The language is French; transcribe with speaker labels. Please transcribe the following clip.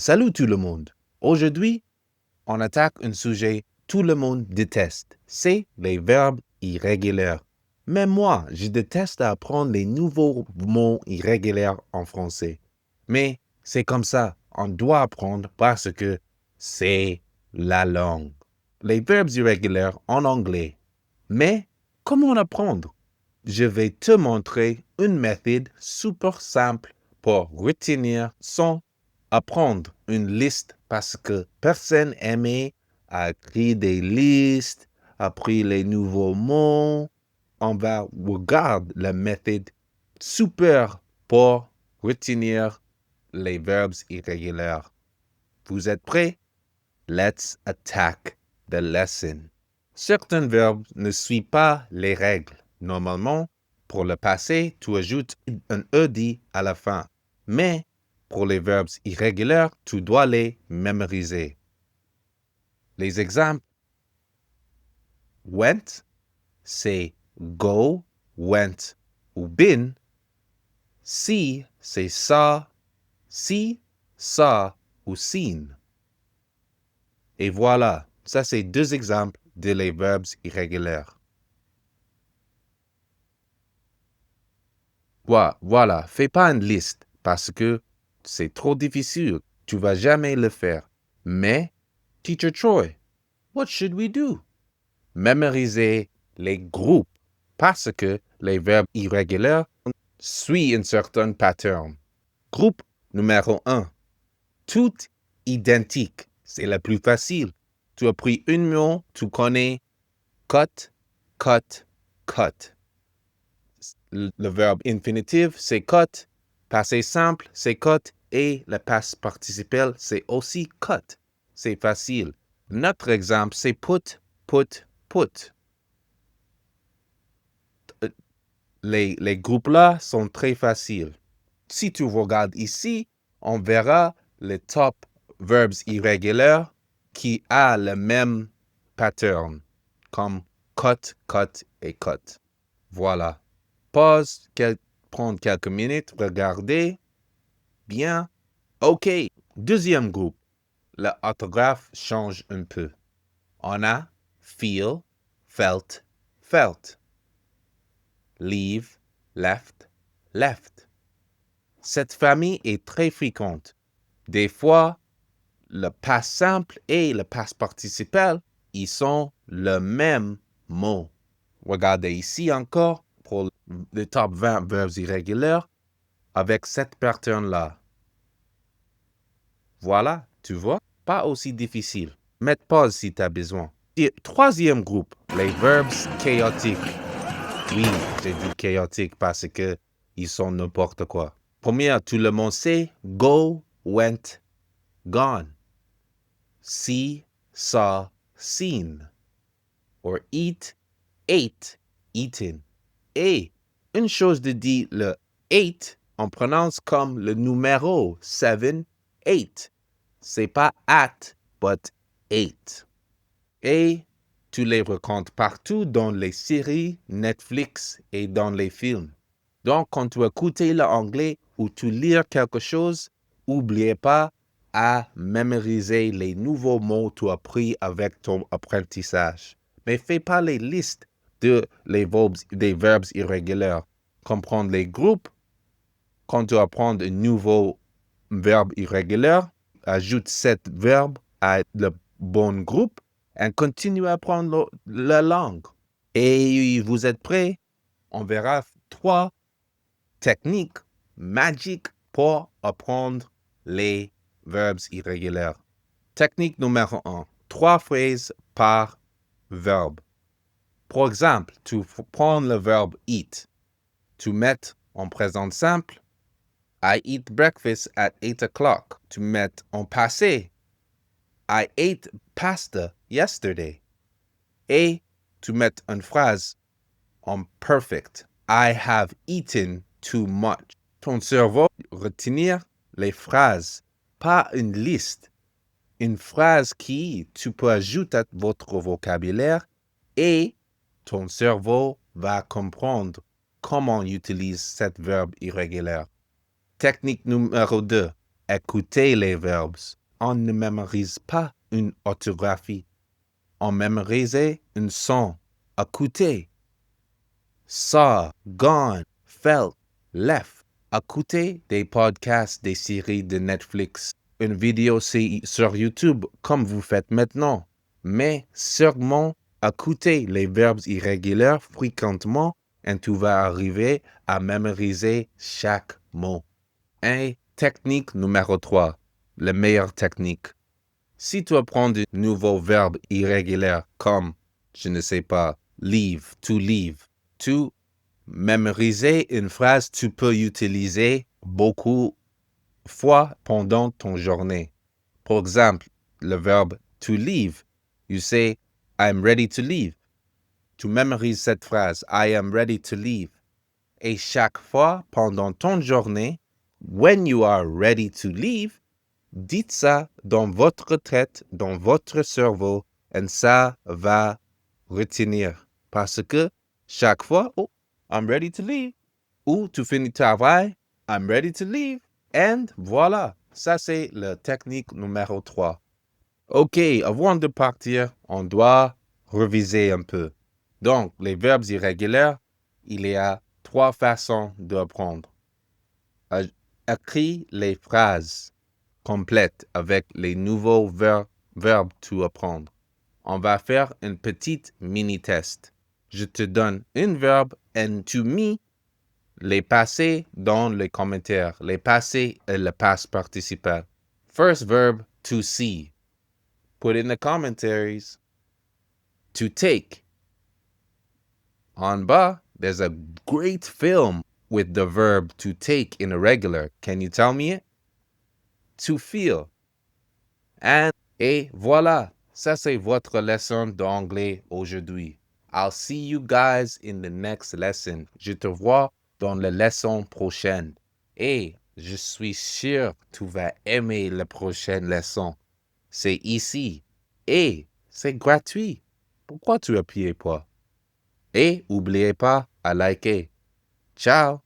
Speaker 1: Salut tout le monde. Aujourd'hui, on attaque un sujet que tout le monde déteste. C'est les verbes irréguliers. Même moi, je déteste apprendre les nouveaux mots irréguliers en français. Mais c'est comme ça. On doit apprendre parce que c'est la langue. Les verbes irréguliers en anglais. Mais comment apprendre? Je vais te montrer une méthode super simple pour retenir sans apprendre une liste parce que personne aimait à écrire des listes, apprendre les nouveaux mots. On va regarder la méthode super pour retenir les verbes irréguliers. Vous êtes prêts? Let's attack the lesson. Certains verbes ne suivent pas les règles. Normalement, pour le passé, tu ajoutes un ed à la fin. Mais pour les verbes irréguliers, tu dois les mémoriser. Les exemples. Went, c'est go, went ou been. See, c'est saw, see, saw ou seen. Et voilà, ça c'est deux exemples de les verbes irréguliers. Voilà, fais pas une liste parce que c'est trop difficile. Tu vas jamais le faire. Mais, Teacher Troy, what should we do? Mémoriser les groupes parce que les verbes irréguliers suivent un certain pattern. Groupe numéro 1. Tout identique. C'est le plus facile. Tu as pris un mot, tu connais cut, cut, cut. Le verbe infinitif, c'est cut. Passé simple, c'est cut. Et le passé participe, c'est aussi cut. C'est facile. Notre exemple, c'est put, put, put. Les groupes-là sont très faciles. Si tu regardes ici, on verra les top verbes irréguliers qui a le même pattern, comme cut, cut et cut. Voilà. Pause, prendre quelques minutes, regardez. Bien. OK. Deuxième groupe. L'orthographe change un peu. On a feel, felt, felt. Leave, left, left. Cette famille est très fréquente. Des fois, le passé simple et le passé participe, ils sont le même mot. Regardez ici encore pour les top 20 verbes irréguliers avec cette pattern-là. Voilà, tu vois, pas aussi difficile. Mets pause si tu as besoin. Troisième groupe, les verbes chaotiques. Oui, j'ai dit chaotique parce que ils sont n'importe quoi. Premier, tout le monde sait, go, went, gone. See, saw, seen. Or eat, ate, eaten. Et une chose de dire le 8, on prononce comme le numéro 7, 8. C'est pas at, but 8. Et tu les rencontres partout dans les séries Netflix et dans les films. Donc, quand tu écoutes l'anglais ou tu lis quelque chose, n'oubliez pas à mémoriser les nouveaux mots que tu as appris avec ton apprentissage. Mais fais pas les listes des verbes irréguliers. Comprendre les groupes. Quand tu apprends un nouveau verbe irrégulier, ajoute cet verbe à le bon groupe et continue à apprendre la langue. Et vous êtes prêts? On verra 3 techniques magiques pour apprendre les verbes irréguliers. Technique numéro 1. 3 phrases par verbe. Par exemple, tu prends le verbe eat. Tu mets en présent simple. I eat breakfast at 8 o'clock. Tu mets en passé. I ate pasta yesterday. Et tu mets une phrase en perfect. I have eaten too much. Ton cerveau retenir les phrases, pas une liste. Une phrase qui tu peux ajouter à votre vocabulaire et ton cerveau va comprendre comment on utilise cet verbe irrégulier. Technique numéro 2. écouter les verbes. On ne mémorise pas une orthographie. On mémorise un son. Écouter. Saw, gone, felt, left. Écouter des podcasts, des séries de Netflix, une vidéo sur YouTube comme vous faites maintenant. Mais sûrement, écouter les verbes irréguliers fréquemment et tu vas arriver à mémoriser chaque mot. Et technique numéro 3, la meilleure technique. Si tu apprends de nouveaux verbes irréguliers comme, je ne sais pas, leave, tu mémoriser une phrase, tu peux utiliser beaucoup fois pendant ton journée. Par exemple, le verbe to leave. You say, I'm ready to leave. Tu mémorises cette phrase, I am ready to leave. Et chaque fois pendant ton journée, when you are ready to leave, dites ça dans votre tête, dans votre cerveau, et ça va retenir. Parce que chaque fois, oh, I'm ready to leave. Ou tu finis le travail, I'm ready to leave. And voilà, ça c'est la technique numéro 3. OK, avant de partir, on doit réviser un peu. Donc, les verbes irréguliers, il y a 3 façons d'apprendre. Écris les phrases complètes avec les nouveaux verbes à apprendre. On va faire un petit mini-test. Je te donne un verbe et tu mets les passés dans les commentaires. Les passés et le past participe. First verb, to see. Put in the commentaries. To take. En bas, there's a great film with the verb to take in irregular. Can you tell me it? To feel. Et voilà, ça c'est votre leçon d'anglais aujourd'hui. I'll see you guys in the next lesson. Je te vois dans la leçon prochaine. Et je suis sûr que tu vas aimer la prochaine leçon. C'est ici. Et c'est gratuit. Pourquoi tu appuies pas? Et n'oubliez pas à liker. Ciao!